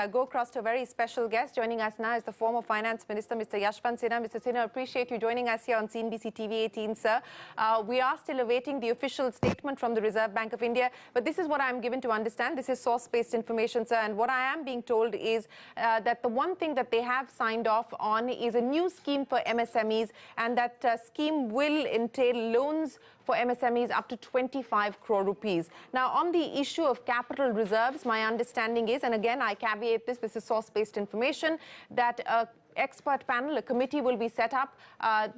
Go across to a very special guest. Joining us now is the former Finance Minister, Mr. Yashwant Sinha. Mr. Sinha, appreciate you joining us here on CNBC TV 18, sir. We are still awaiting the official statement from the Reserve Bank of India, but this is what I'm given to understand. This is source-based information, sir, and what I am being told is that the one thing that they have signed off on is a new scheme for MSMEs, and that scheme will entail loans for MSMEs up to 25 crore rupees. Now, on the issue of capital reserves, my understanding is, and again, I caveat this is source-based information, that expert panel, a committee will be set up.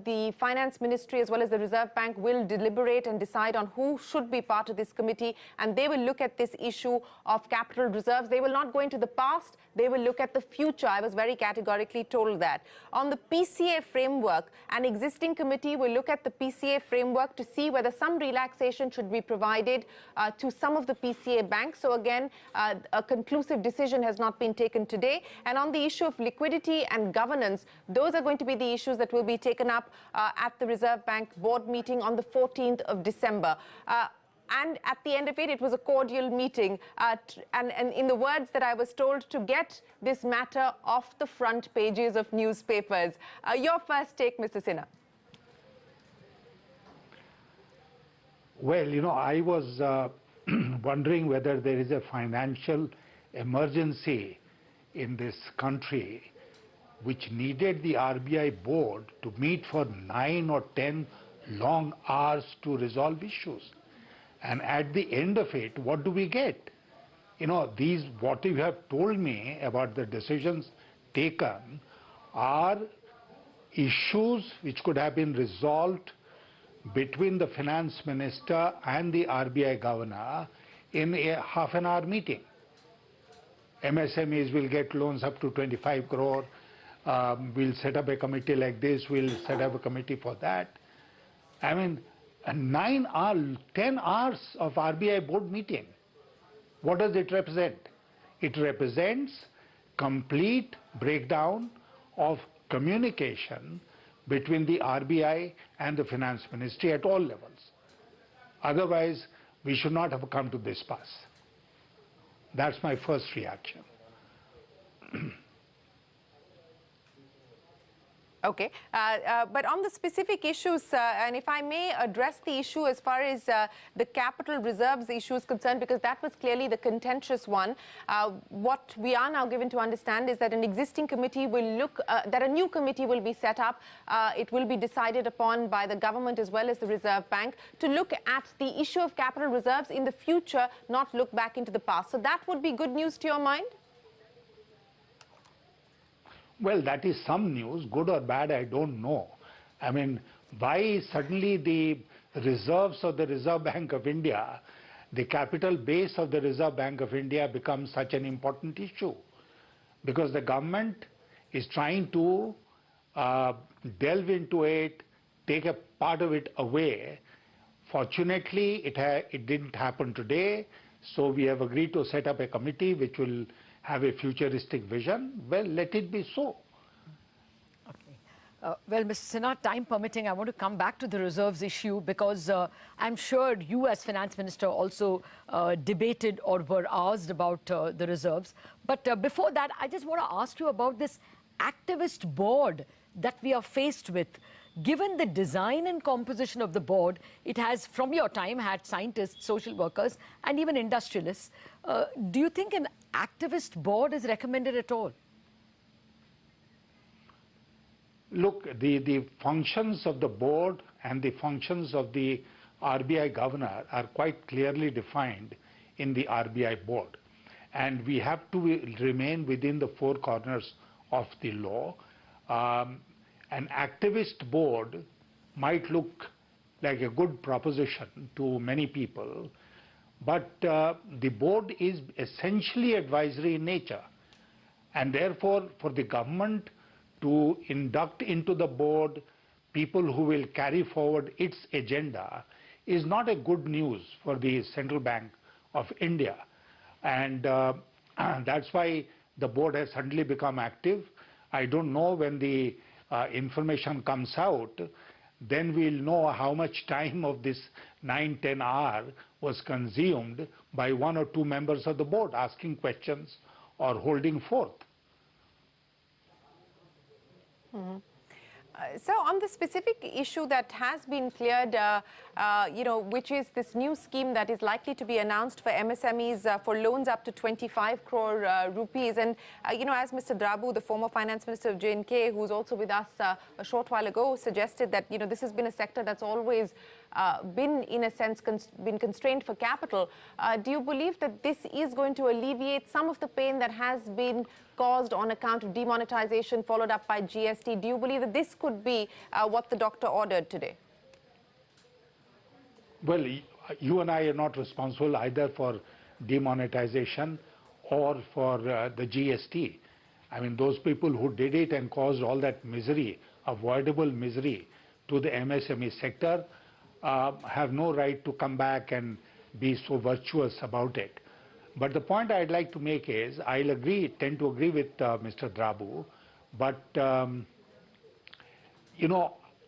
The Finance Ministry as well as the Reserve Bank will deliberate and decide on who should be part of this committee, and they will look at this issue of capital reserves. They will not go into the past, they will look at the future. I was very categorically told that. On the PCA framework, an existing committee will look at the PCA framework to see whether some relaxation should be provided to some of the PCA banks. So again, a conclusive decision has not been taken today. And on the issue of liquidity and governance, those are going to be the issues that will be taken up at the Reserve Bank board meeting on the 14th of December. And at the end of it, it was a cordial meeting. And in the words that I was told, to get this matter off the front pages of newspapers. Your first take, Mr. Sinha. Well, you know, I was wondering whether there is a financial emergency in this country which needed the RBI board to meet for 9 or 10 long hours to resolve issues. And at the end of it, what do we get? You know, what you have told me about the decisions taken are issues which could have been resolved between the finance minister and the RBI governor in a half-an-hour meeting. MSMEs will get loans up to 25 crore. We'll set up a committee like this, we'll set up a committee for that. I mean, 9 hours, 10 hours of RBI board meeting. What does it represent? It represents complete breakdown of communication between the RBI and the Finance Ministry at all levels. Otherwise, we should not have come to this pass. That's my first reaction. Okay, but on the specific issues, and if I may address the issue as far as the capital reserves issue is concerned, because that was clearly the contentious one, what we are now given to understand is that an existing committee will look, that a new committee will be set up. It will be decided upon by the government as well as the Reserve Bank to look at the issue of capital reserves in the future, not look back into the past. So that would be good news to your mind? Well, that is some news, good or bad, I don't know. I mean, why suddenly the reserves of the Reserve Bank of India, the capital base of the Reserve Bank of India becomes such an important issue? Because the government is trying to delve into it, take a part of it away. Fortunately, it didn't happen today, so we have agreed to set up a committee which will have a futuristic vision. Well, let it be so. Okay. Well, Mr. Sinha, time permitting, I want to come back to the reserves issue because I'm sure you as Finance Minister also debated or were asked about the reserves. But before that, I just want to ask you about this activist board that we are faced with. Given the design and composition of the board, it has, from your time, had scientists, social workers, and even industrialists. Do you think an activist board is recommended at all? Look, the functions of the board and the functions of the RBI governor are quite clearly defined in the RBI board. And we have to remain within the four corners of the law. An activist board might look like a good proposition to many people, but the board is essentially advisory in nature. And therefore, for the government to induct into the board people who will carry forward its agenda is not a good news for the Central Bank of India. And that's why the board has suddenly become active. I don't know when the information comes out, then we'll know how much time of this 9-10 hours was consumed by 1 or 2 members of the board asking questions or holding forth. So on the specific issue that has been cleared, which is this new scheme that is likely to be announced for MSMEs for loans up to 25 crore rupees. And, as Mr. Drabu, the former finance minister of J&K, who's also with us a short while ago, suggested that, this has been a sector that's always been, in a sense, been constrained for capital. Do you believe that this is going to alleviate some of the pain that has been caused on account of demonetization followed up by GST? Do you believe that this could be what the doctor ordered today? Well, you and I are not responsible either for demonetization or for the GST. I mean, those people who did it and caused all that misery, avoidable misery, to the MSME sector have no right to come back and be so virtuous about it. But the point I'd like to make is, tend to agree with Mr. Drabu, but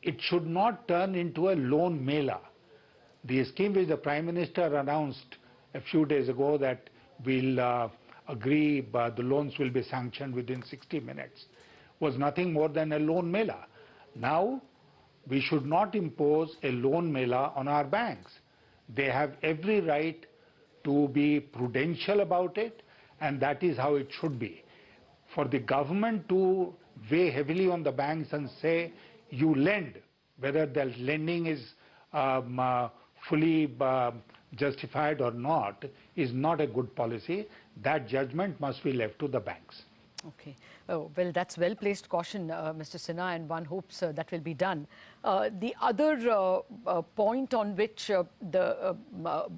it should not turn into a loan mela. The scheme which the Prime Minister announced a few days ago, that we'll agree the loans will be sanctioned within 60 minutes, was nothing more than a loan mela. Now, we should not impose a loan mela on our banks. They have every right to be prudential about it, and that is how it should be. For the government to weigh heavily on the banks and say, you lend, whether the lending is fully justified or not, is not a good policy. That judgment must be left to the banks. Okay. Oh, well, that's well-placed caution, Mr. Sinha, and one hopes that will be done. The other point on which the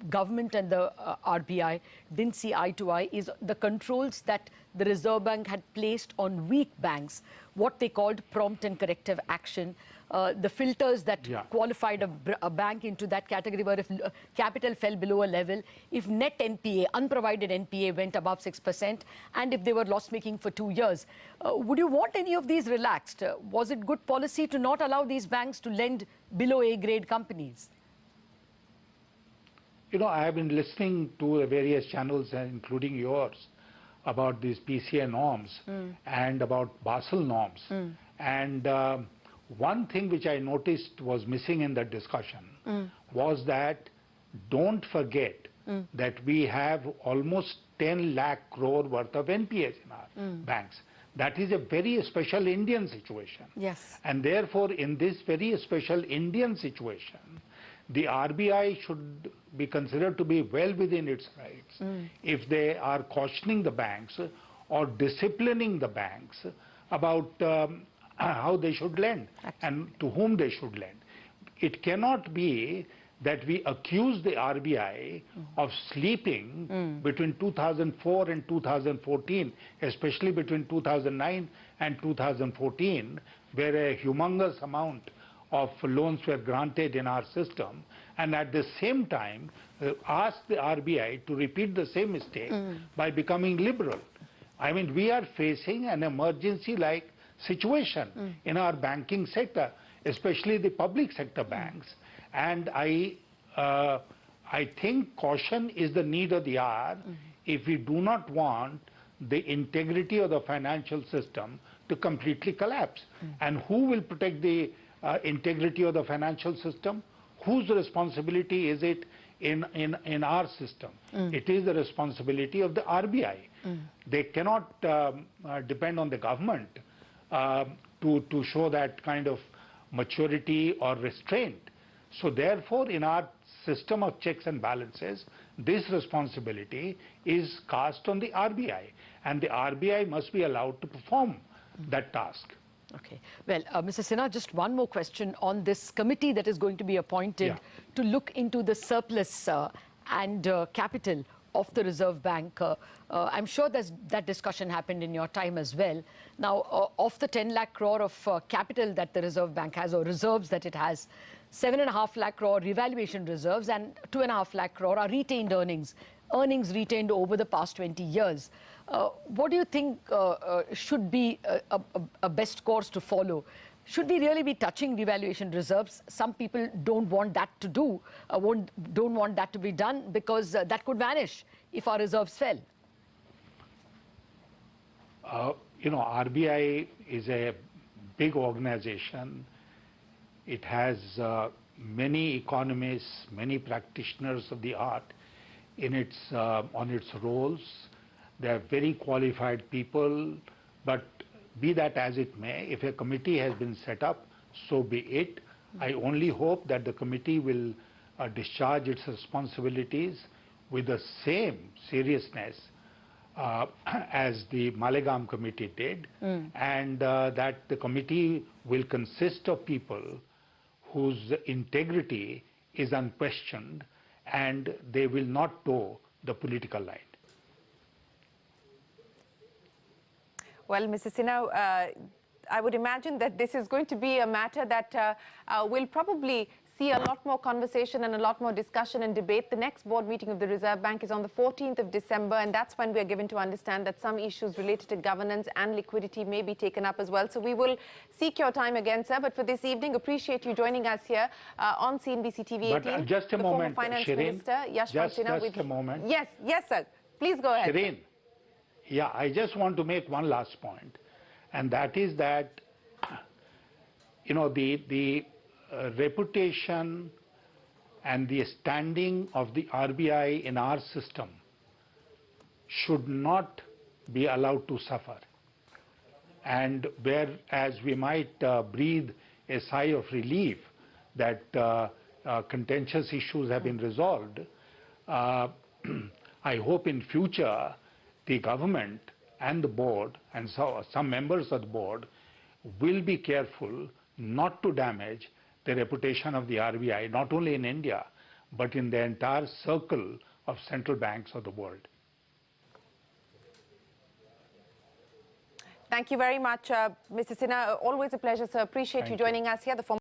government and the RBI didn't see eye to eye is the controls that the Reserve Bank had placed on weak banks, what they called prompt and corrective action. The filters that qualified a bank into that category were if capital fell below a level, if net NPA, unprovided NPA, went above 6%, and if they were loss-making for 2 years. Would you want any of these relaxed? Was it good policy to not allow these banks to lend below A-grade companies? I have been listening to the various channels, including yours, about these PCA norms and about Basel norms. And one thing which I noticed was missing in that discussion was that don't forget that we have almost 10 lakh crore worth of NPAs in our banks. That is a very special Indian situation. Yes. And therefore, in this very special Indian situation, the RBI should be considered to be well within its rights if they are cautioning the banks or disciplining the banks about how they should lend and to whom they should lend. It cannot be that we accuse the RBI of sleeping between 2004 and 2014, especially between 2009 and 2014, where a humongous amount of loans were granted in our system, and at the same time ask the RBI to repeat the same mistake by becoming liberal. I mean, we are facing an emergency-like situation in our banking sector, especially the public sector banks. And I think caution is the need of the hour if we do not want the integrity of the financial system to completely collapse. And who will protect the integrity of the financial system? Whose responsibility is it in our system? It is the responsibility of the RBI. They cannot depend on the government to show that kind of maturity or restraint. So therefore, in our system of checks and balances, this responsibility is cast on the RBI, and the RBI must be allowed to perform that task. Okay. Well, Mr. Sinha, just one more question on this committee that is going to be appointed to look into the surplus and capital of the Reserve Bank. I'm sure that discussion happened in your time as well. Now, of the 10 lakh crore of capital that the Reserve Bank has, or reserves that it has, 7.5 lakh crore revaluation reserves and 2.5 lakh crore are retained earnings retained over the past 20 years. What do you think should be a best course to follow? Should we really be touching revaluation reserves? Some people don't want that to don't want that to be done because that could vanish if our reserves fell. RBI is a big organization. It has many economists, many practitioners of the art on its roles. They are very qualified people, but be that as it may, if a committee has been set up, so be it. I only hope that the committee will discharge its responsibilities with the same seriousness as the Malegaon committee did, and that the committee will consist of people whose integrity is unquestioned and they will not toe the political line. Well, Mr. Sinha, I would imagine that this is going to be a matter that will probably see a lot more conversation and a lot more discussion and debate. The next board meeting of the Reserve Bank is on the 14th of December, and that's when we are given to understand that some issues related to governance and liquidity may be taken up as well. So we will seek your time again, sir. But for this evening, appreciate you joining us here on CNBC TV 18. But just a moment, Finance Shireen, Minister Yashwant Sinha. Just a moment. Yes, sir. Please go ahead. Shireen, yeah, I just want to make one last point, and that is that, the reputation and the standing of the RBI in our system should not be allowed to suffer. And whereas we might breathe a sigh of relief that contentious issues have been resolved, I hope in future the government and the board and some members of the board will be careful not to damage the reputation of the RBI, not only in India, but in the entire circle of central banks of the world. Thank you very much, Mr. Sinha. Always a pleasure, sir. Appreciate you joining us here. The former